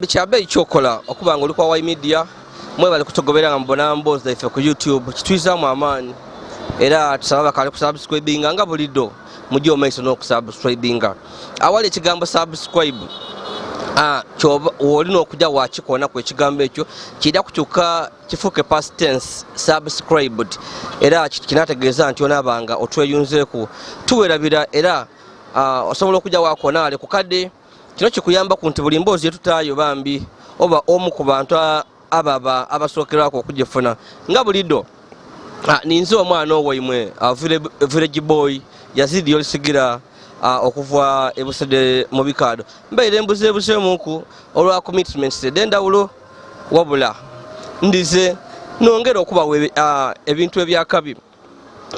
Bichabe chokola okubanga oli kwa media mwe bali kutogobera nga mbona mboza ife ku YouTube kitwiza mu amani era tusaba kale kusubscribinga nga bulido mujjo maiso no kusubscribinga awali ekigambo subscribe choba oli no kujja wakikona ku ekigambo ekyo kida kukyuka kifuke past tense subscribed era kinategeeza nti onabanga otweyunzeku tuwerabira era osobola okujja wakona ale kukadde kino kikuyamba ku nti buli mboozi yetutayo bambi oba omu ku bantu ababa abasookerwako okujefuna nga bulido ninze omwana owaimwe village boy yazidi olisigira okuva ebusede mu bikado mbaire embuze muku olwa commitments edendawulo wabula ndize nongera okuba ebintu ebyakabi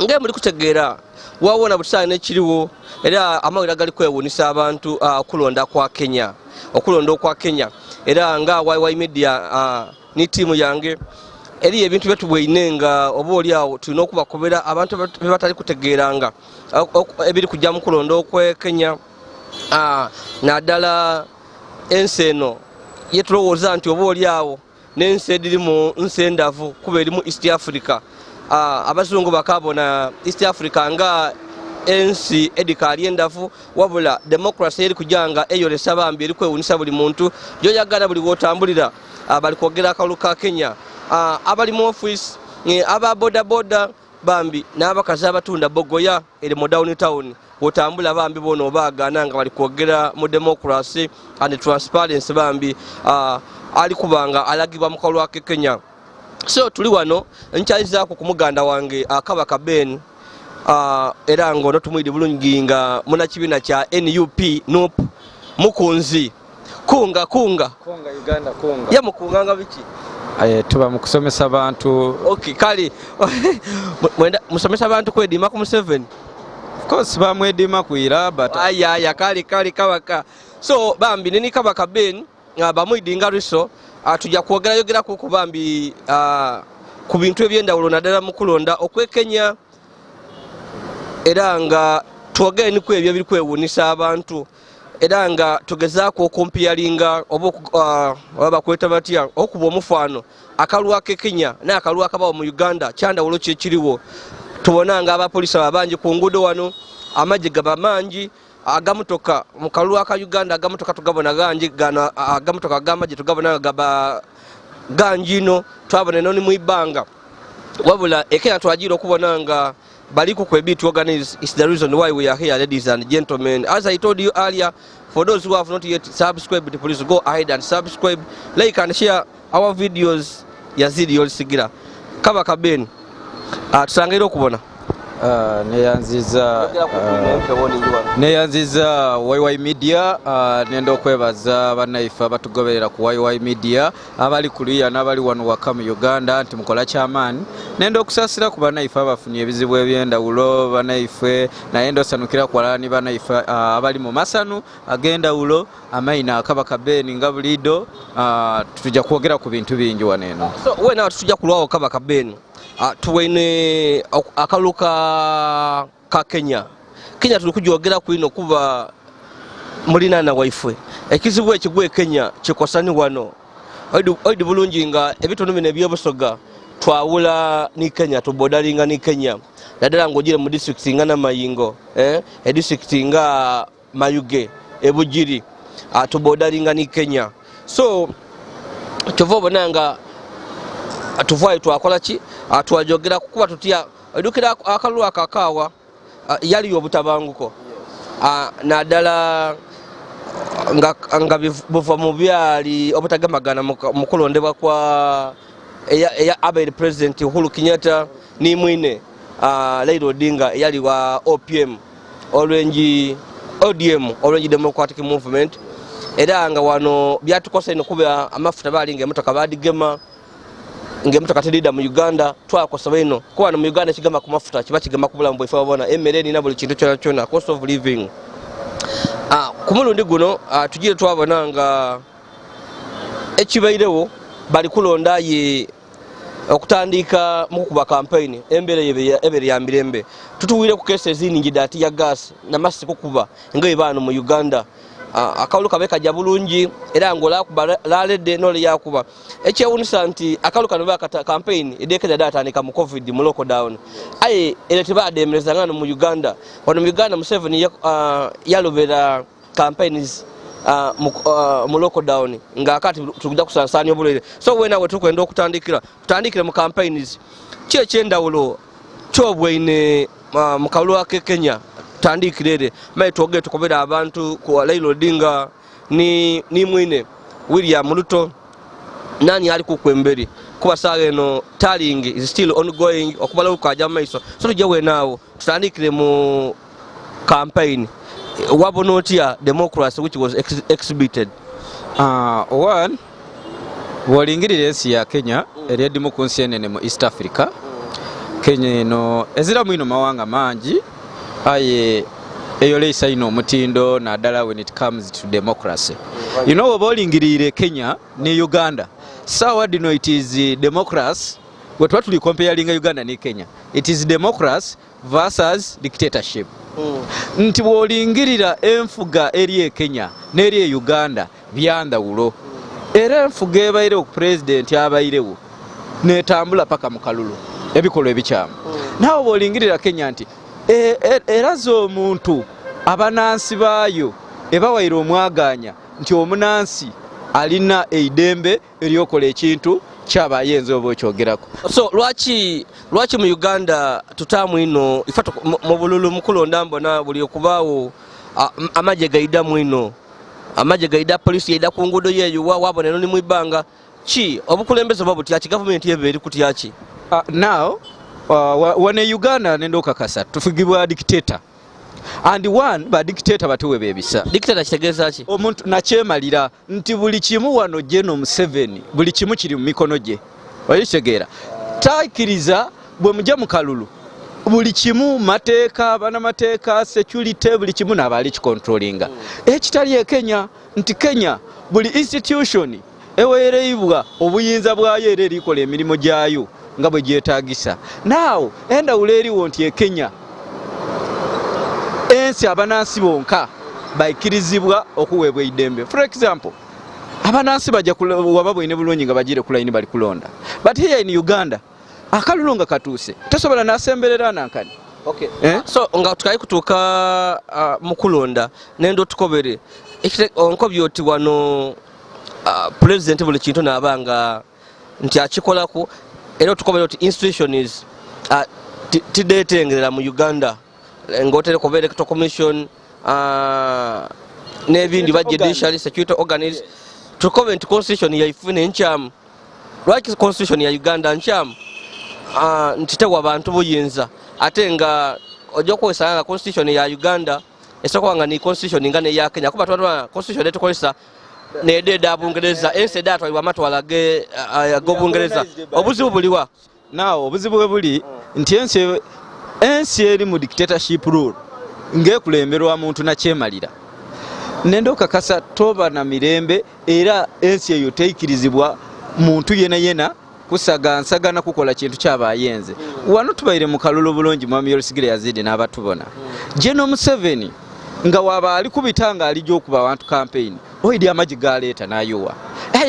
nge muri kutegeera wawona butusane kiriwo era amawira gali kwewunisa abantu okulonda kwa Kenya era nga YY media ni timu yange eri ebintu byetubweinenga oba oli awo tulina okubakobera abantu bebatali kutegeeranga ebiri kujja mu kulonda okwe Kenya naddala ensi eno yetulowooza nti oba oli awo n'ensi ediri mu nsi endavu kuba eri mu East Africa abazungu bakabona East Africa nga ensi edikali endavu wabula democracy eri kujanga eyolesa bambi eri kwewunisa buli muntu joyagala buli wotambulira bali kwogera akalu ka Kenya abali mu office aba boda bambi n'abakazi abatunda bogoya eri mu downtown wotambula bambi bono obagana nga bali kwogera mu democracy and transparency bambi ali kubanga alagibwa mu kalu ka Kenya. So tuli wano nchayizaako ku muganda wange Kabaka Ben era ngono tumwidi bulungi nga muna kibina kya NUP mukunzi kunga Uganda ya mukunganga biki tuba mukusomesa abantu. Okay kali mwenda musomesa abantu kwedima ku Museveni of course bamwedima kuira but aya kali Kabaka. So bambi nini Kabaka Ben bamwidinga riso tujja kwogera ku bambi ku bintu ebyendawulo naddala mu kulonda okwe Kenya era nga twogere niku ebyo biri kwewunisa abantu era nga tugezaako okumpiyalinga oba bakweta batya okuba omufano akaluwa ke Kenya n'akaluwa akabawo mu Uganda kyandawulo kyekiriwo tubona nga abapolisi abangi ku nguudo wano amagye gaba mangi agamutoka mu kaluwa ka Uganda agamutoka tugabona ganji gano agamutoka gamagye tugabona gaba ganjino twabona noni mu ibanga wabula Kenya twajira okubona nga Baliku Kwebi to organize is the reason why we are here, ladies and gentlemen. As I told you earlier, for those who have not yet subscribed, please go ahead and subscribe, like and share our videos. Yazidi olisigira. Kabaka Ben. Tusangaire okubona. Neyanziza YY media nendo kwebaza banaifa batugoberera ku YY media abali kuliya n'abali wano waka mu Uganda nti mukola kyamani nendo kusasira ku banaifa abafunye ebizibu ebyendawulo banaife nayendo sanukira kwalani banaifa abali mu masanu agendawulo amaina Kabaka Ben nga bulido tujja kwogera ku bintu bingi waneno. So wena tujja kulwawo Kabaka Ben tuwene akaluka ka Kenya tuli kujogera kwino kuba mulinana waifwe ekizibu ekigwe Kenya kikosani wano oidi bulungi nga ebitono bine byobusoga twawula ni Kenya tubodalinga ni Kenya naddala ngogire mu district nga Namayingo district nga Mayuge ebujiri tubodalinga ni Kenya. So kyovobona nga atuvaayo twakola ki twajogera kuba tutya edukira akaluwa kakawa yali obutabanguko naddala nga buva mu byali obutagamagana mu kulondebwa kwa eya Abel President Uhuru Kenyatta ni mwine Raila Odinga yali wa ODM Democratic Movement era nga wano byatukosa ino kuba amafuta balinga emotoka badigema ngemutoka telida mu Uganda twakosa bino kwa mu Uganda kigama ku mafuta kiba kigama ku bulambo ifa babona emereni na buli kintu kyona cost of living ku mulundi guno tujire twabona nga ekibairewo bali kulonda ye okutandika mu kuba campaign embere ebere ya mirembe tutuwire ku cases ziningi dati ya gas na masi kukuba ngaye bano mu Uganda akalulu kabe kajja bulungi era ng'olaakuba laaledde n'oli yakuba ekyewuunyisa nti akalulu kano bakata campaign edeekeza dda atandika mu covid mu lockdown aye era tebaadeemereza ngano mu Uganda wano mu Uganda Museveni yalobera campaigns mu lockdown ng'akati tujja kusansaanya obulere so wenawe tukwenda tutandikire mu campaigns ki ekyendawulo kyobwine mu kalulu ake Kenya tandikirere mai twogere tukobera abantu ku Raila Odinga ni mwine William Ruto nani ali kukwemberi kuba saga eno tallying is still ongoing okubala ukaja maiso so tujewe nawo tutandikire mu campaign wabonotia democracy which was exhibited one wolingirire ensi ya Kenya eri edimu kunsi enene mu East Africa Kenya eno ezira mwino mawanga mangi aye eyoleisa ino omutindo naddala when it comes to democracy you know obolingirire Kenya ne Uganda sawa dino it is democracy wetwa tuli comparing Uganda ne Kenya it is democracy versus dictatorship nti bolingirira enfuga eri Kenya n'eri Uganda byandawulo era enfuga ebaire ku president abairewo netambula paka mu kalulu ebikolo ebikyamu nawo bolingirira Kenya nti erazo omuntu abanansi baayo ebawaire omwaganya nti omunansi alina eidembe eryokola ekintu kyabayenze oba okyogerako so lwaki mu Uganda tutamu ino ifato mu bululu mukulonda mbona buli okubaawo amaje gaida mwino amaje gaida police yaida ku ngudo yeyo wabona eno ni mwibanga ki obukulembeze babutya ki government yebe eri kutya ki now wane Uganda nendo kakasa tufugibwa dictator and one ba dictator batuwe bebisa dictator kitegeza ki omuntu nakyemalira nti buli kimu wano General Museveni buli kimu kiri mu mikono gye oyishegera taikiriza bwe mujja mu kalulu buli kimu mateeka bana mateeka security buli kimu nabali kicontrollinga ekitali e Kenya nti Kenya buli institution eweereibwa obuyinza bwayo era erikola emirimu gyayo nga bwe gyetaagisa now endawulo eriwo nti e Kenya ensi abanansi bonka bayikirizibwa okuweebwa idembe for example abanansi bajja waba bwine bulungi nga bagire ku line bali kulonda but here in Uganda akalulu nga katuuse tasobola nasemberera nankani okay so nga tukayi kutuuka mu kulonda nendo tukobere onkobyo oti wano president buli kintu nabanga nti akikolako era tukobere oti institutions tidetengerera mu Uganda ngotere ko electoral commission nebindi ba judicial security organs tukobere constitution ya ifune ncham lwaki constitution ya Uganda ncham ntitewa abantu buyinza ate nga ojo kwesanga constitution ya Uganda esokwanga ni constitution ngane ya Kenya kuba twatwa constitution yetu kolesa nededa Bungereza ense data wa matwalage go Bungereza obuzibu buliwa now obuzibu buli nti ensi eri mu dictatorship rule ngekulemberwa muntu nakyemalira nendo kakasa toba na mirembe era ensi eyo teikirizibwa muntu yena kusagansagana kukola kintu kyabayenze wano tubaire mu kalulu bulungi mwami Yolisigire yazidi n'abatubona General Museveni nga waba ali kubitanga alijjo okuba abantu campaign oidi amaji galeta nayowa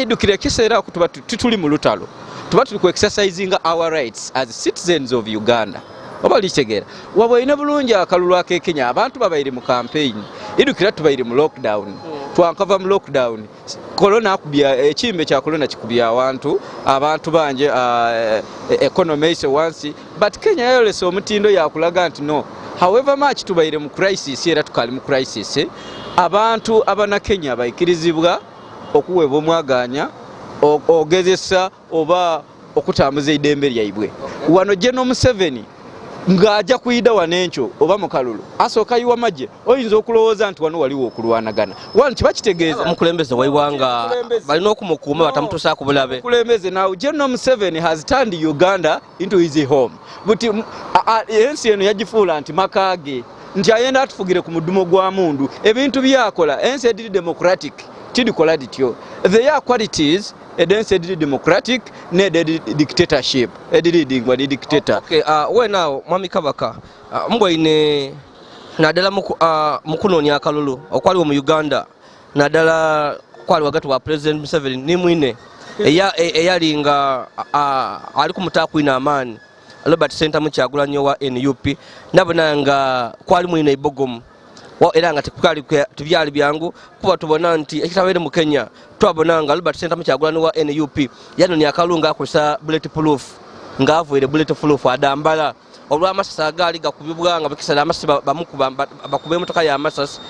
dukire kiseera kutuba tutuli mu lutalo tuba tuli ku exercising our rights as citizens of Uganda oba litegera wabwine bulungi akalulu ake Kenya abantu babaire mu campaign idukira tubaire mu lockdown twankava mu lockdown corona akubya ekimbe kya corona kikubya abantu banje economy so once but Kenya yolese omutindo yakulaga nti no however much tubaire mu crisis era tukali mu crisis abantu abana Kenya bayikirizibwa okuwebwa omwaganya ogezesa oba okutambuza idembe lyaibwe wano General Museveni ngaaja kuyida wanencho oba mu kalulu asooka yiwa maje oyinza okulowooza nti wano waliwo okulwanagana wano kibakitegeeza omukulembeze waiwanga balina okumukuuma batamutuusa ku bulabe omukulembeze now General Museveni has turned Uganda into his home buti ensi eno yagifuula nti makage nti ayenda atufugire ku mudumo gwa mundu ebintu byakola ensi ediri democratic tidikola dityo there are qualities edense ediri democratic ne dictatorship ediridingwa di dictator okay we now mwami Kabaka mbwine nadala mukunonya akalulu okwali mu Uganda naddala kwali wagati wa President Museveni ni mwine eyali nga ali kumutaa kwina amaani Robert Sentamu Kyagulanyi wa NUP nabona nga kwali mwine ibogomu era nga tebyali byangu kuba tubona nti ekitabeere mu Kenya twabona nga Robert Sentamu Kyagulanyi wa NUP yanonya akalunga akozesa bulletproof nga avuire bulletproof adambala olw'amasasi agaali gakubibwa nga bakisala amasasi bakuba emotoka y'amasasi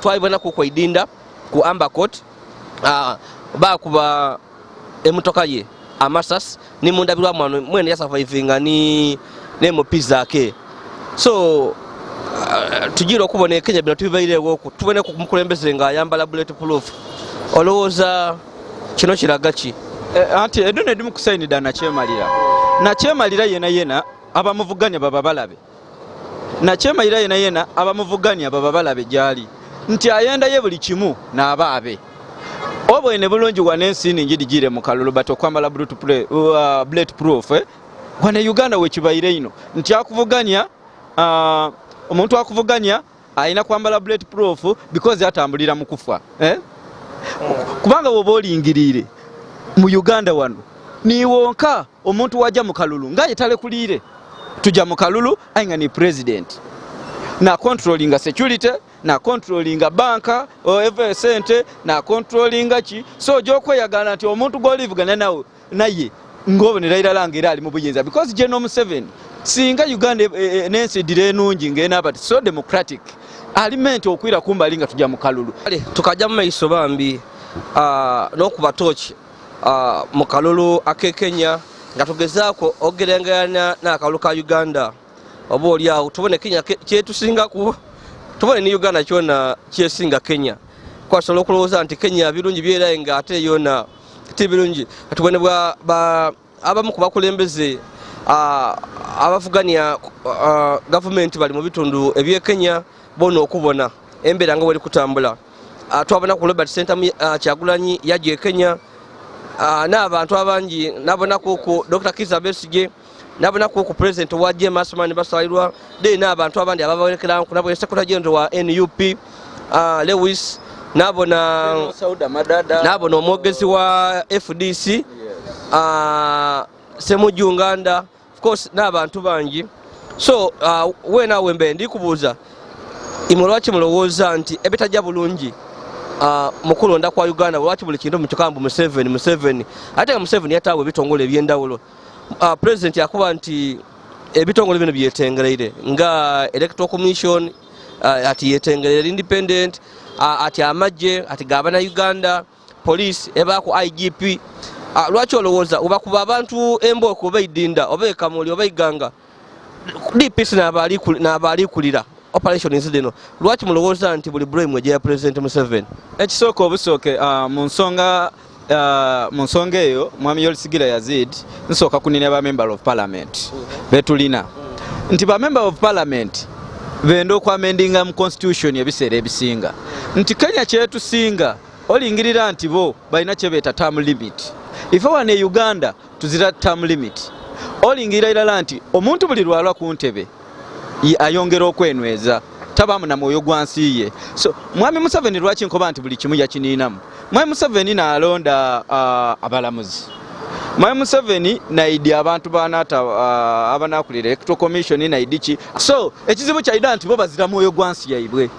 twalibona ku Idinda ku Amber Court bakuba emotoka ye amasasi ni mundabirwa mwana mwene yasurvivinga ni MP zaake so tujira okubona Kenya bino tubairewo tubone ku mukulembeze nga ayambala bulletproof olowooza kino kiraga ki anti edone ndimu kusainida nakyemalira yena abamuvuganya baba balabe nakyemalira yena abamuvuganya baba balabe gyali nti ayenda ye buli kimu n'abaabe obwene bulungi wanensi ningidigire mu kalulu bato kwambala bulletproof wana Uganda wekibaire ino nti akuvuganya omuntu akuvuganya ayina kwambala bulletproof because atambulira mu kufa kubanga woba olingirire mu Uganda wano niwonka omuntu wajja mu kalulu ngaye talekulire tujja mu kalulu ainga ni president na controlling security na controlling banka every cent na controlling ki so jokweyagala nti omuntu gw'olivugana nawe naye ngobonera iralangira ali mu buyinza because General Museveni singa Uganda nensi dire nungi ngena but so democratic alimenti okwira kumbali nga tujja mu kalulu tukajja mu maiso bambi n'okuba tochi mu kalulu ake Kenya nga tugezaako ogerengana n'akalulu ka Uganda oba oliawo tubone Kenya kyetusinga ku tubone ni Uganda kyona kyesinga Kenya kwasobola okulowooza nti Kenya birungi byeraye nga ate yona tibirungi tubone abamu ku bakulembeze abavuganya gavumenti bali mu bitundu eby'e Kenya bona okubona embeera nga bweri kutambula twabona ku Robert Sentamu Kyagulanyi yajja Kenya n'abantu abangi nabonako ku Dr. Kizza Besigye nabonako ku President wa James Asmani basalirwa de n'abantu abandi ababonekera ku nabo Secretary General wa NUP Lewis nabona omwogezi wa FDC Semuju Uganda of course n'abantu bangi so wena wembe ndikubuuza imulwachi mulowooza nti ebitajja bulungi mukulonda kwa Uganda lwaki buli kintu mukikambu Museveni ate nga Museveni yatawe ebitongole ebyendawulo president yakuba nti ebitongole bino byetengereire nga electoral commission ati yetengereire independent ati amajje ati gabana Uganda police eba ku IGP lwaki olowooza oba kuba abantu emboko oba Idinda oba Kamuli oba Iganga DPC n'abali kulira operation incident lwaki mulowooza nti buli blame ya President Museveni ekisooka obusooke mu nsonga eyo mwami Yolisigira Yazid nsooka kunina ba member of parliament betulina nti ba member of parliament bendo okwamendinga mu constitution ebiseera ebisinga nti Kenya kyetusinga olingirira nti bo balina kyebeeta term limit ife wane Uganda tuzira term limit olingirira irala nti omuntu buli lwalwa ku ntebe ayongera okwenweza tabamu na mwoyo gwansi ye so mwami Museveni lwaki nkoba nti buli kimu yakininamu mwami Museveni naalonda abalamuzi mwami Museveni naidi abantu banata abanakulira electoral commission naidi ki so ekizibu kyaida nti bo bazira mwoyo gwansi yaibwe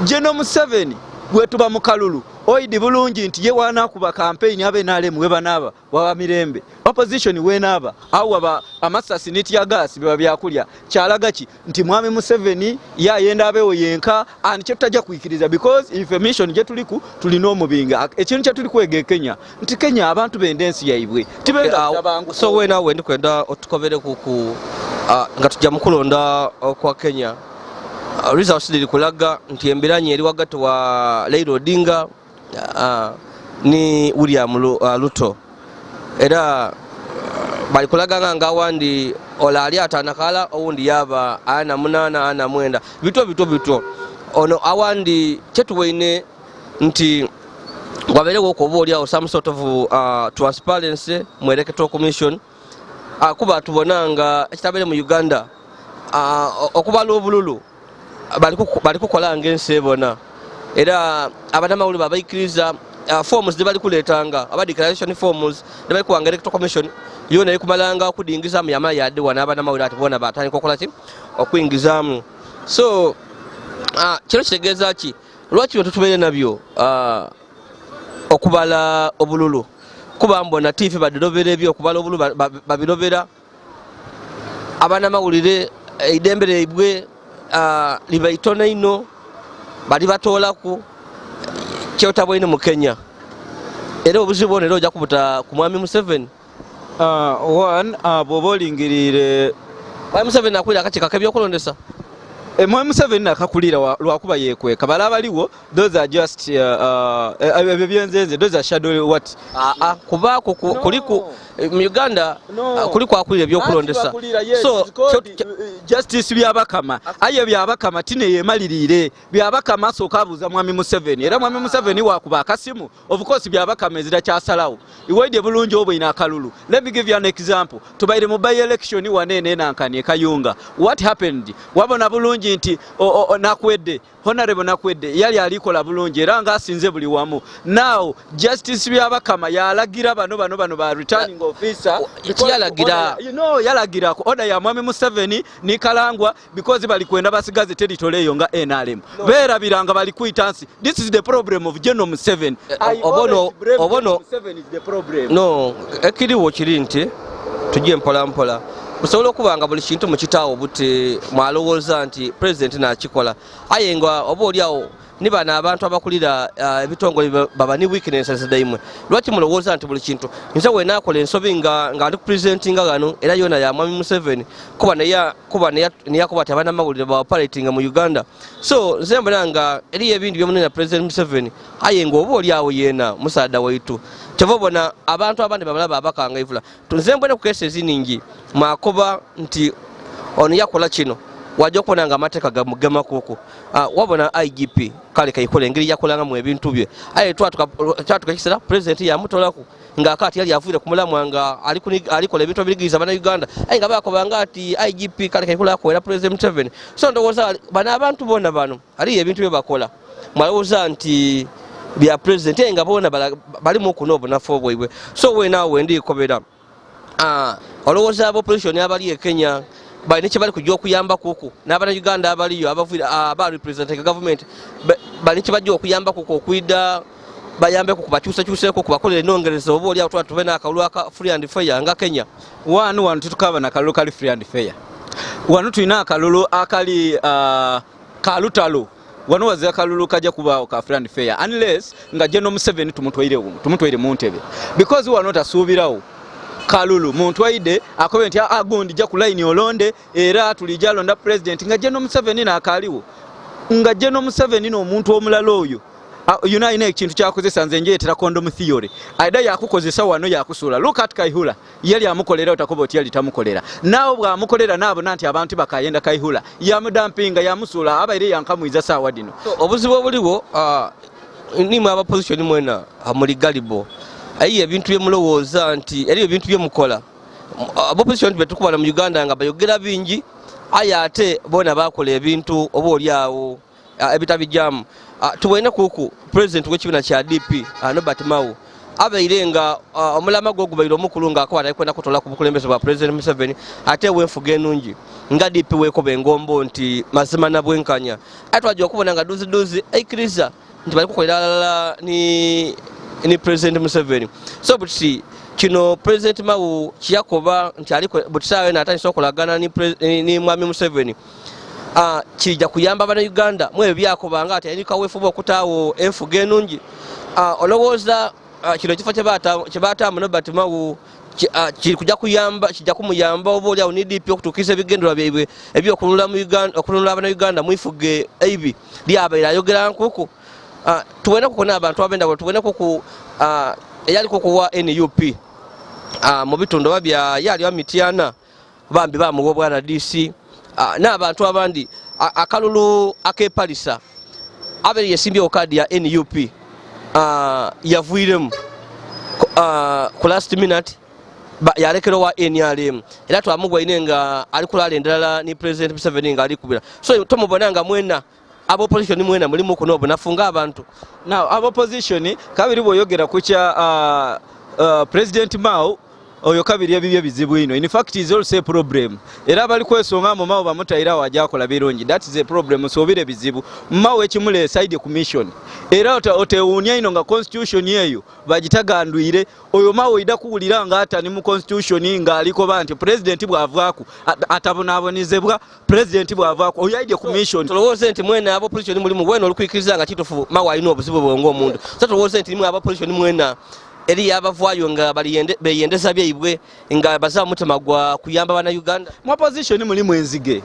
General Museveni bwetuba mu kalulu oidi bulungi nti ye wana kuba campaign abe nalemu we banaba wa mirembe opposition we naba au aba amasasi nitya gas biba byakulya kyalagachi nti mwami Museveni ya yenda abewo yenka and kyetaja kuikiriza because information je tuliku tulina omubinga ekintu kye tuli kwege Kenya nti Kenya abantu bendensi yaibwe tibenga tabangu so we nawe ndikwenda otukobere kuku nga tujja mukulonda kwa Kenya results dili kulaga nti embiranye eri wagati wa Raila Odinga ni William Ruto era bali kulaga nga wandi olali atanakala owundi yaba ana munana ana mwenda bito ono awandi chetuweine nti wabelewo ko boli some sort of transparency mu electoral commission akuba tubonanga ekitabele mu Uganda okubala obululu bali kukola ngense bona era abanamawulire babayikiriza forms de bali kuletanga aba declaration forms de bali kuwanga electoral commission yona ekumalanga okudingizamu yamala yadde wana abanamawulire ati bona batandika okukola ki okuyingizamu. So kino kitegeeza ki lwaki tutubeere nabyo okubala obululu kuba mbona TV badilobera ebyo okubala obululu babirobera abanamawulire eidembe lyabwe liba itono ino bali batoolaku kyotabwaine mu Kenya era obuzibu ono era ojja kubuta ku mwami Museveni. Bw'oba olingirire mwami Museveni akulira akakiiko k'ebyokulondesa mwami Museveni akakulira lwakuba yeekweka bala abaliwo those are just ebyo byenzenze those are shadow what kuba kuliku mu Uganda kuliku akulira ebyokulondesa so justice byabakama aye byabakama tine yemalirire byabakama asooka abuuza mwami Museveni era mwami Museveni wakuba akasimu of course byabakama ezira kyasalawo iweedye bulungi obwo ina akalulu. Let me give you an example. Tubaire mu by election wanene nankani Kayunga what happened wabona bulungi nti nakwedde honorable nakwedde yali alikola bulungi era nga asinze buli wamu. Now justice byabakama yalagira bano ba returning officer yalagira yalagira ku order ya mwami Museveni ni kalangwa because bali kwenda basigaze territory eyo nga NRM berabiranga bali kuitansi. This is the problem of General Museveni. Obono Museveni is the problem. No ekiriwo kiri nti tujje mpola mpola musobola okubanga buli kintu mukitaawo buti mwalowooza nti president nakikola aye nga oba oliawo nibana abantu abakulira ebitongole baba ni weaknesses daimwe lwaki mulowooza nti buli kintu nze weenakola ensobi nga ndi kupresentinga gano era yona ya mwami Museveni kuba neyakuba ati abanamawulire baoperatinga mu Uganda. So nze mbona nga eriyo ebintu byomunena president Museveni aye nga oba oliawo yeena musaada waitu kyova bona abantu abandi babalaba abakanga ivula tunze mbone ku kesi eziningi mwakoba nti ono yakola kino wajja okubona nga amateeka gamugema kuku wabona IGP kale kayikola engeri yakolanga mu ebintu bye aye twatukakisera president yamutolaku nga akati yali avuire ku mulamwa nga alikola ebintu ebirigiriza bana Uganda aye nga bakobanga ati IGP kale kayikola era president Museveni. So ndowooza bana abantu bona bano aliyo ebintu bye bakola mwalowooza nti bya president nga bona bali mu kunobo na fo bwebwe. So weenawe ndikobera olowooza opposition abali e Kenya bali kye bali kujja okuyamba kuku n'abana Uganda abaliyo aba representing government bali kye bajja okuyamba kuku okwida bayambe ku bakyuseeko ku bakolera enongereza oba oli awo tube n'akalulu aka free and fair nga Kenya. Wano tutukaba n'akalulu kali free and fair wano tulina akalulu akali kalutalo wano wazira akalulu kajja kubaawo ka free and fair unless nga General Museveni tumutwaire mu ntebe because wano tasuubirawo kalulu muntu aide akobe nti agondi ja ku line olonde era tulijja londa president nga General Museveni nakaliwo nga General Museveni no muntu omulala oyo ine ekintu kyakozesa nze njeetera condom theory aida yakukozesa wano yakusula look at Kaihura yali amukolera utakoba oti yali tamukolera nawo bwa amukolera nabo nanti abantu bakayenda Kaihura yamudampinga yamusula abaire yankamwiza sawa dino. Obuzibu obuliwo nimwe aba position mwena amuli galibo ayi ebintu byemulowooza nti eriyo ebintu byemukola opposition betukubala mu Uganda nga bayogera bingi aye ate bona bakola ebintu oba oliawo ebitabijamu tuwene kuku president w'ekibiina kya DP Robert Mao abaire nga omulama gwogubaire omukulu nga akwata alikwenda kutola ku bukulembeze bwa president Museveni ate wenfuga enungi nga DP wekoba engombo nti mazima na bwenkanya atwajja okubona nga duzi aikiriza nti bali kukolera alala ni president Museveni. So buti kino president Mao kiyakoba nti aliko butisawe natandisa okolagana ni mwami Museveni kijja kuyamba bana Uganda mwe byakobanga ati ayinika wefuba okutaawo enfuga enungi olowooza kino kifo kye baataamu Robert Mao kijja kumuyamba oba oliawo ni DP okutuukiriza ebigendererwa byaibwe ebyokulunula abana Uganda mwifuge eibi lyabaire ayogera nkuku tuwene kuko n'abantu abendawulo tuwene kuku eyali kukuwa NUP mu bitundu babya yali wa Mityana bambi bamuwa bwana DC n'abantu abandi akalulu akepalisa aberi yesimbyewo kadi ya NUP yavuiremu ku last minute yalekero wa NRM era twamugwa ine nga ali kulala endala ni president Museveni nga ali kubira. So tomubona nga mwena opposition mwena mulimu kuno obunafunga abantu. Now opposition kabiri boyogera kucha President Mao oyo kabiri ebibye bizibu ino. In fact is also a problem. Era bali kwesonga mu Mao bamutaira wajakola birungi. That is a problem. So bire bizibu. Mao ekimule side commission. Era otewunya ino nga constitution yeyo bagitagandwire oyo Mao ida kuwulira nga ata ni mu constitution nga aliko bantu president bwavaku atabonabonezebwa president bwavaku oyo ide commission. Tolowooza nti mwena opposition mulimu wena olukwikirizanga nga kitufu Mao alina obuzibu bwongo omuntu. So tolowooza nti mwe opposition mwena eri abavwayo nga beyendeza byaibwe nga baza mutima gwa kuyamba bana Uganda. Mu opposition mulimu enzige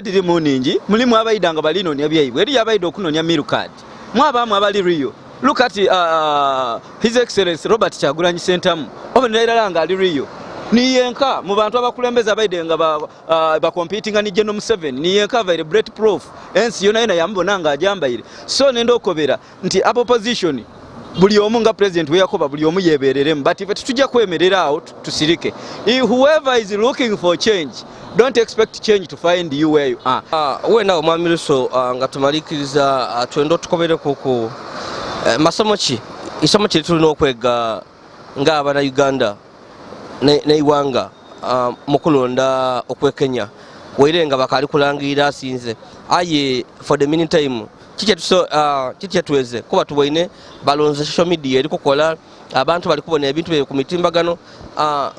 diri muningi mulimu abaida nga balinonya byaibwe eri abaida okunonya milkard mwabamu abali Rio. Look at His Excellency Robert Kyagulanyi Ssentamu obenera nga ali Rio ni yenka mu bantu abakulembeza abaide nga ba competing ni General Museveni ni yenka va bullet proof ensi yona ina yambona nga ajambaire. So nendo okobera nti opposition buli omu nga president we yakoba buli omu yebereremu but if tujja kwemerera out tusirike. Whoever is looking for change don't expect change to find you where you are. Wena omwamiruso nga tumalikiriza twendo tukobere ku masomo ki isomo kiri tulina okwega nga abana Uganda ne Iwanga mu kulonda okwekenya weire nga bakali kulangira asinze aye for the meantime kiche tuweze kuba tuwaine balonze social media eri kukola abantu bali kubona ebintu bye ku mitimbagano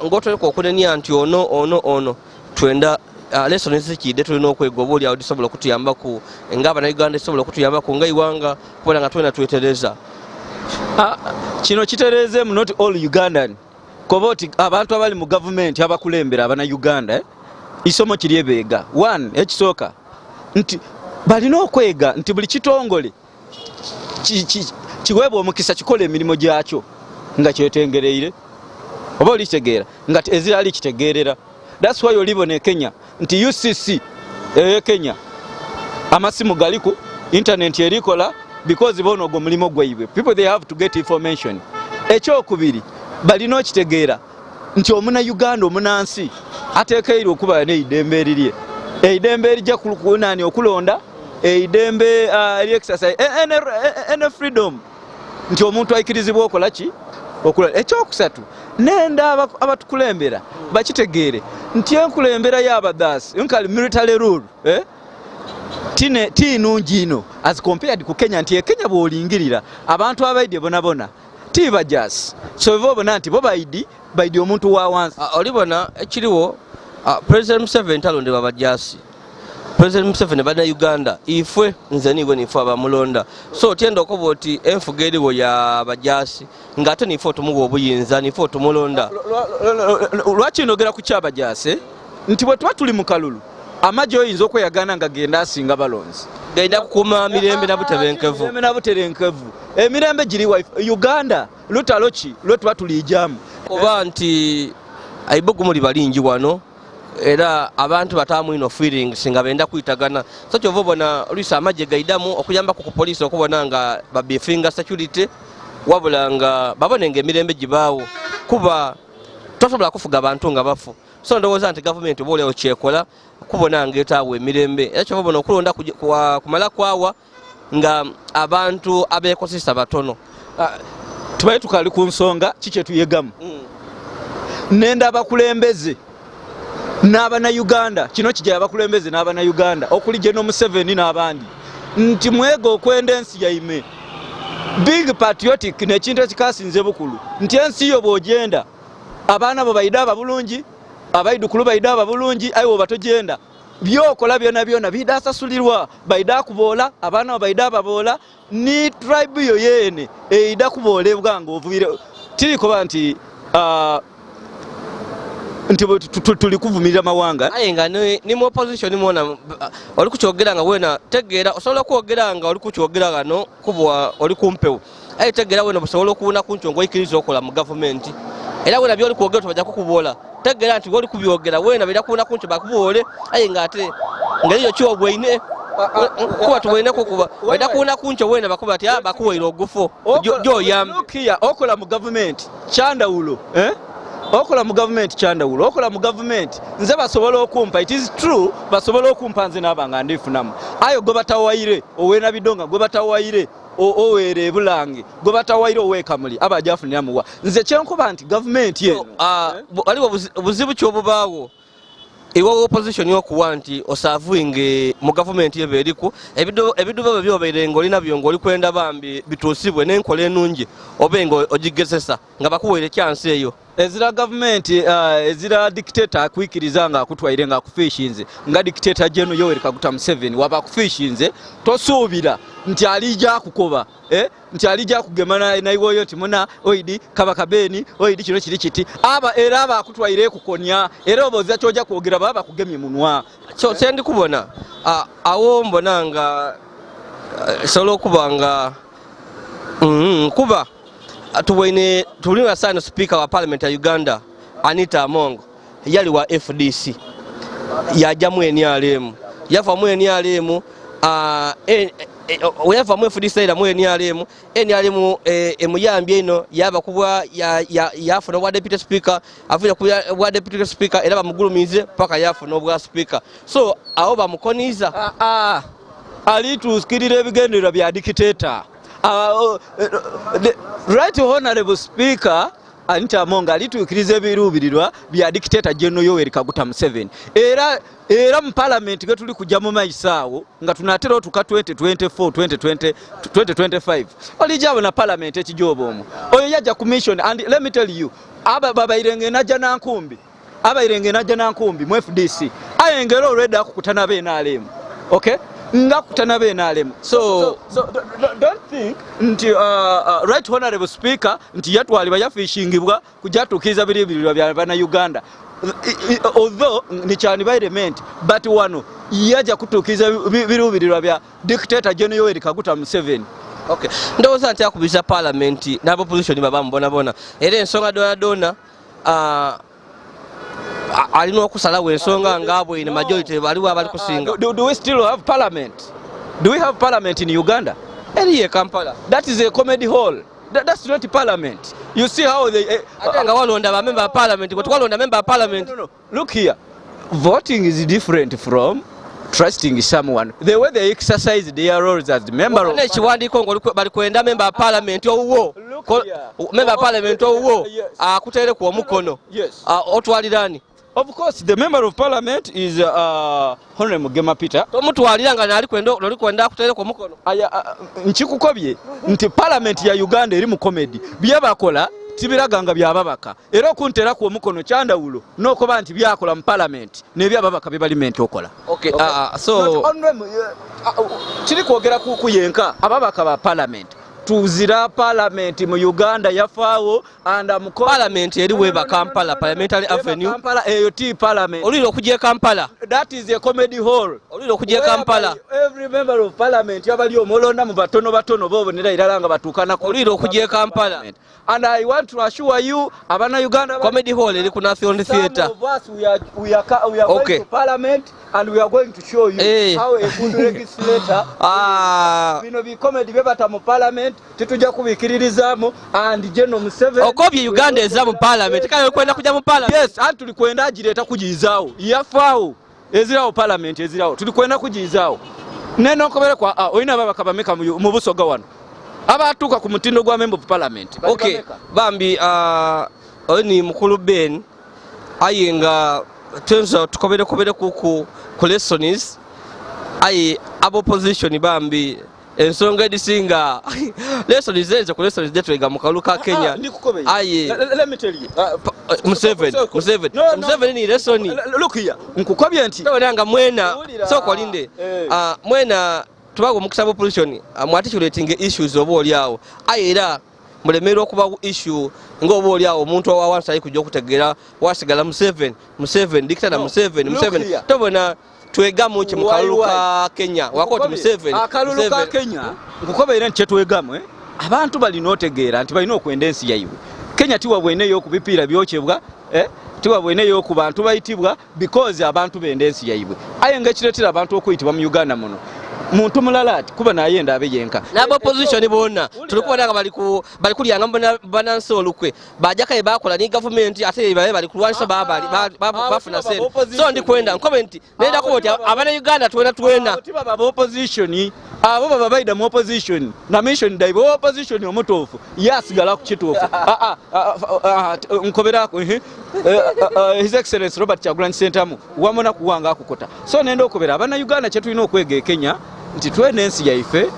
ngoto ko kunenya anti ono twenda lesson zikide tulina okwega obuli awo disobola kutuyamba ku ngaba na Uganda disobola kutuyamba ku nga Iwanga kubona nga twena twetereza kino kitereze mu not all Ugandan koboti abantu abali mu government abakulembera abana Uganda isomo kiriebega one ekisoka nti balina okwega nti buli kitongole kiwebwa omukisa kikola emirimu gyakyo nga kyetengereire oba olitegeera nga ezirali kitegeerera. That's why olibone Kenya nti UCC Kenya amasimu galiko internet erikola because bono ogwo mulimo gwaiwe people they have to get information. Ekyokubiri balina okitegeera nti omuna Uganda omunansi atekeire okuba neidembe eririe eidembe erijja kunani okulonda eidembe exercise and freedom nti omuntu aikirizibwa okola ki okola. Ekyokusatu nenda abatukulembera bakitegeere nti enkulembera y'abadasi nkali military rule tinungi ino as compared ku Kenya nti Kenya bwolingirira abantu abaide bonabona tibajasi so bona nti bo baidi omuntu wa wansi olibona ekiriwo President Museveni talonde babajasi President Museveni bana Uganda ifwe nze niwe nifu abamulonda so tienda okoboti enfugeriwo ya bajasi ngate nifu tumugo obuyinza nifu tumulonda lwachi nogera ku kyabajase nti bwe twatuli mu kalulu amajo oyinza okweyagana nga genda asinga balonzi genda kukuma mirembe na buterenkevu emirembe giri wa Uganda lutalochi lwetwa tulijamu oba nti aibogo muri balingi wano era abantu batamu ino feelings nga benda kuitagana so kyo vobona Luisa amaje gaidamu okuyamba ku police okubona nga babifinga security wabulanga babonenge mirembe gibawo kuba tosobola kufuga abantu nga bafu so ndowooza nti government bole okyekola kubona ngetawe emirembe era kyo vobona okulonda kumala kwawa nga abantu abekosisa batono tubaye tukali ku nsonga kike tuyegamu nenda bakulembeze n'abana Uganda kino kijja bakulembeze n'abana Uganda okuli General Museveni n'abandi nti mwego okwenda ensi yaime big patriotic nekintu ekikasinze bukulu nti ensi yo bwogenda abaana bo baida ababulungi abaidukulu baida ababulungi ayiwo batojenda byokola byona bidasasulirwa baida kubola abaana bo baida ababola ni tribe yo yene eida kubolebwa nga ovuyire tiriko banti nti tuli kuvumirira mawanga ayenga ni mu opposition mona oli kukyogera nga wena tegeera osobola kwogera nga oli kukyogera gano kubwa oli kumpewo aye tegeera wena osobola okubuna kunchongo ikiriza okola mu government era wena byoli kwogera tubajja kukubola tegeera nti oli kubyogera wena bira kubuna kuncho bakubole ayenga ate ngaliyo kyo bwine kuba tuwene kukuba wenda kubuna kuncho wena bakuba ati bakuwaira ogufo jo yam okola mu government chandawulo okola mu government kyandawulo okola mu government nze basobola okumpa it is true basobola okumpa nze n'abanga ndifunamu ayo gwe batawaire owena bidonga gwe batawaire oweere ebulange gwe batawaire oweekamuli abajafunira muwa nze kyenkuba nti government yeno waliwo obuzibu kyobubaawo ewa opposition yokuwa nti osaavuinge mu government yebe eriku ebiduba byobeire ng'olina byo ng'oli kwenda bambi bituusibwe n'enkola ennungi obe nga ogigezesa nga bakuweere kyansi eyo ezira government ezira dictator akwikiriza nga akutwaire nga akufishinze nga dictator jeno Yoweri Kaguta Museveni waba akufishinze tosuubira nti alija kukoba nti alija kugemana naiwoyo nti muna oidi kabakabeni oidi kino kiri kiti era aba akutwaire kukonya era oboza kyoja kwogera baba kugemye munwa sendi kubona awo mbona nga solo kubanga kuba tuliwa sana speaker wa parliament ya Uganda Anita Amongo yali wa FDC yaja mu NRM yava mu NRM oyava mu FDC ila mu NRM emuyambye ino yaba kubwa yafuna wa deputy speaker afuna kuya wa deputy speaker era bamugulumize paka yafuna obwa speaker so aho bamukoniza alitusikirira ebigendera bya dictator right honorable speaker Anita Amongo alituikiriza ebiruubirirwa bya dictator General Yoweri Kaguta Museveni era mu parliament ge tuli kujja mu maisaawo nga tunatera otuka 2024 olijabo na parliament ekijobo omu oyo yajja commission and let me tell you babairenge najja nankumbi mu FDC ayengera already akukutana be NRM okay nga kutana be NRM so don't think nti right honorable speaker nti yatwali yafishingibwa kujja tukiza biribirirwa bya bana Uganda although ni cyane by element but wano yaja kutukiza birubirirwa bya dictator General Yoweri Kaguta Museveni okay ndoza nti akubiza parliament nabo position babambona era ensonga dona alino okusalawo ensonga ngabwe ine majority baliwa bali kusinga do we still have parliament do we have parliament in Uganda eriye Kampala that is a comedy hall that's not parliament you see how they atanga walonda ba member of parliament ko twalonda member of parliament no look here voting is different from trusting someone the way they exercise their roles as the member of ekiwandiko ngo bali kwenda member of parliament owuwo member of parliament owuwo akutere ku omukono otwalirani. Of course, the member of parliament is Honorable Mugema Peter. Tomutwalira nga nali kwenda kutere ku mukono. Nchikukobye nti parliament ya Uganda eri mu comedy. Byabakola tibiraganga byababaka. Era okuntera ku omukono kyandawulo n'okoba nti byakola mu parliament ne byababaka bye parliament okola. Okay, so kiri kwogera ku yenka ababaka ba parliament. Tuzira parliament mu Uganda yafaawo and parliament eri weba Kampala parliamentary avenue Kampala AOT parliament oliro kujje Kampala that is a comedy hall oliro kujje Kampala every member of parliament yabali omolonda mu batono bobo nira iralanga batukana oliro kujje Kampala and I want to assure you abana Uganda comedy hall eri ku National Theatre we are going to parliament and we are going to show you how a good legislator bino bi comedy bebata mu parliament tituja kubikiririzamu and General Museveni okobye Uganda eza mu parliament kale kwenda kuja mu parliament yes and tulikwenda ajireta kujizaawo yafaawo ezirawo parliament ezirawo tulikwenda kujizaawo neno nkobere kwa oyina babaka bameka mu busoga wano abatuka ku mutindo gwa member of parliament okay bambi oni mukulu Ben ayenga tenza tukobere ku lessons ayi abo position bambi ensonga edisinga lessons zenze ku lessons detwega mu kaluka Kenya ayi let me tell you Museveni ni lesson look here nkukobye nti tobanga mwena soko linde mwena tubago mukisabo position mwatishulating issues oboli yawo ayira mulemero kuba issue ng'oboli yawo omuntu owawansi ali kujja okutegera wasigala Museveni dictator Museveni tobona twegamu ki mukaluka Kenya wakoti Museveni akaluka Kenya nkukobera nti twegamu abantu balina otegeera nti balina okwenda ensi yayiwe Kenya tiwa bweneyo okubipiira byokyebwa tiwa bweneyo ku bantu bayitibwa because abantu benda ensi yayiwe ayenga kiretera abantu okuyitibwa mu Uganda muno muntu mulala ati kuba naye ndabe yenka nabo opposition bonna tulikuba nga bali kulyanga banansi olukwe bajakaye bakola ni government ate bali kulwanisa bafuna sente so ndi kwenda nkobe nti nenda ko oti abana Uganda twena baba opposition abo baba baida mu opposition na mission dai bo opposition omutofu yasigala ku kitofu nkoberako His Excellency Robert Kyagulanyi Ssentamu wamona kuwanga akukota so nenda okubera abana Uganda kye tulina okwega Kenya nti twene ensi yaife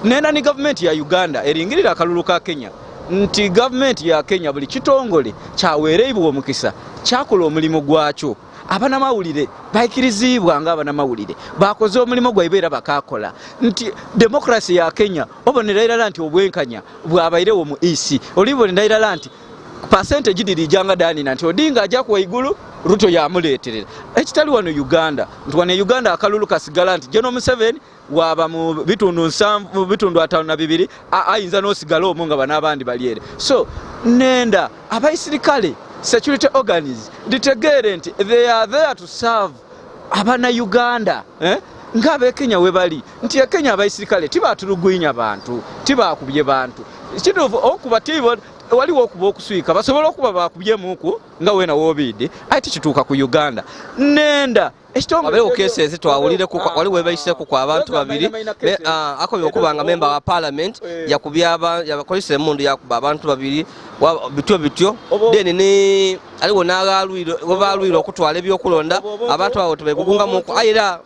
nenda ni government ya Uganda eringirira akalulu ka Kenya nti government ya Kenya buli kitongole kyaweereibwa omukisa kyakola omulimu gwakyo abana mawulire bayikirizibwa nga abana mawulire bakoze omulimu gwaibera bakakola nti democracy ya Kenya obonera irala nti obwenkanya bwabairewo mu EC olibonera irala nti percentage diri janga dani nanti Odinga ajja ku igulu Ruto yamuleterera ekitali wano Uganda ntwane Uganda akalulu kasigala nti General Museveni waba mu bitundu 52 ayinza n'osigala omu nga banabandi balyere so nenda abaisirikale security organs ditegere nti they are there to serve abana Uganda ngabe Kenya webali nti ya Kenya abaisirikale tibatuluguinya bantu tibakubye bantu kituvu okubatibo waliwo okuba okuswika basobola okuba bakubye muku nga wena wobide ati kituuka ku Uganda nenda ekitongole okese twawulire ku waliwo ebayise ku abantu babiri ako byokubanga member wa parliament yabakolise emundu yakuba abantu babiri bityo then ne aliwo n'abalwire okutwala ebyokulonda abantu abo tebegugunga muku ayira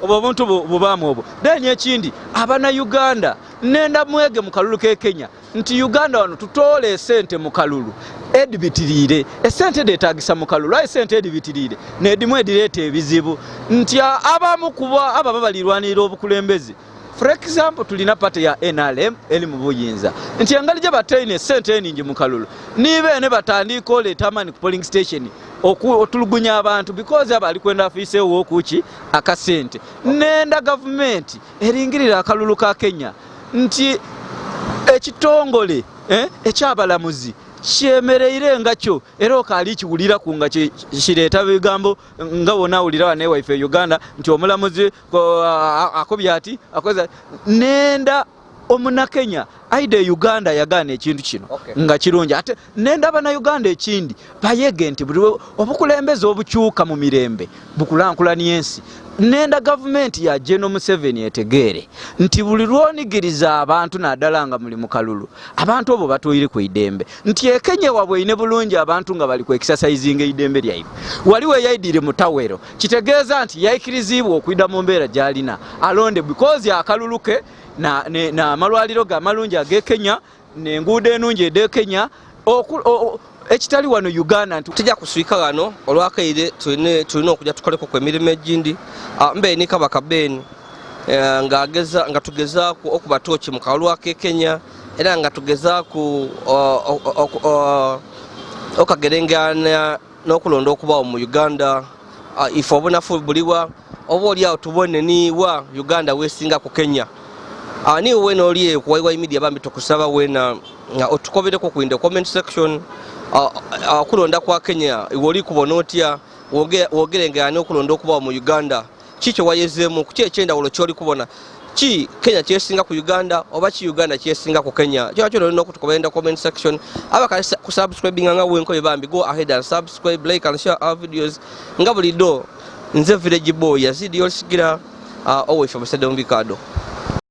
obo buntu bubamu obo then ekindi abana Uganda nenda mwege mu kalulu ke Kenya nti Uganda wano tutole sente mu kalulu edibitirire esente detagisa mu kalulu esente edibitirire nedimwe edirete ebizibu nti abamu kuba aba babalirwanira obukulembezi for example tulina party ya NRM eli mu buyinza nti angalije bataine sente eningi mu kalulu nibe ne batandika oletamani ku polling station otulugunya abantu because abali kwenda afise wo kuki akasente nenda government eringirira akalulu ka Kenya nti ekitongole ekyabalamuzi kyemereire ngakyo era okali kiwulira kunga kireta bigambo nga wona ulira wane waife Uganda nti omulamuzi akobya ati akoza nenda omuna Kenya aide Uganda yagana ekintu kino nga kirungi ate nenda bana Uganda ekindi bayege nti obukulembeze obukyuka mu mirembe bukulankulani ensi nenda government ya General Museveni etegere nti buli lwonigiriza abantu nadalanga muli mu kalulu abantu obo batoyire ku idembe nti Kenya wabwe bulungi abantu nga bali ku exercising idembe lyaibe waliwe yaidire mutawero kitegeeza nti yayikirizibwa okuida mu mbeera jalina alonde because ya akaluluke na malwaliro ga malungi age Kenya nengude enungi ede Kenya ekitali wano Uganda tujja kuswika wano olwakaire tulina okujja tukoleko ku emirimu egindi mbe ni kabaka Ben nga tugeza ku okuba tochi mu kalulu ke Kenya era nga tugeza ku okagerengana n'okulonda okubawo mu Uganda ifo obunafu buliwa oba oli awo tubone niwa Uganda wesinga ku Kenya ni wena oli ku YY media bambi tukusaba wena otukobereko ku in the comment section okulonda kwa Kenya iwoli kubona otya wogerengana okulonda okubawo mu Uganda kicho wayezemu kuki ekyenda ulo kyoli kubona ki Kenya kyesinga ku Uganda oba ki Uganda kyesinga ku Kenya kyo olina okutukobera comment section abaka ku subscribing nga wenko bambi go ahead and subscribe like and share our videos nga bulido nze village boy yazidi yosigira always from Sedom Bikado.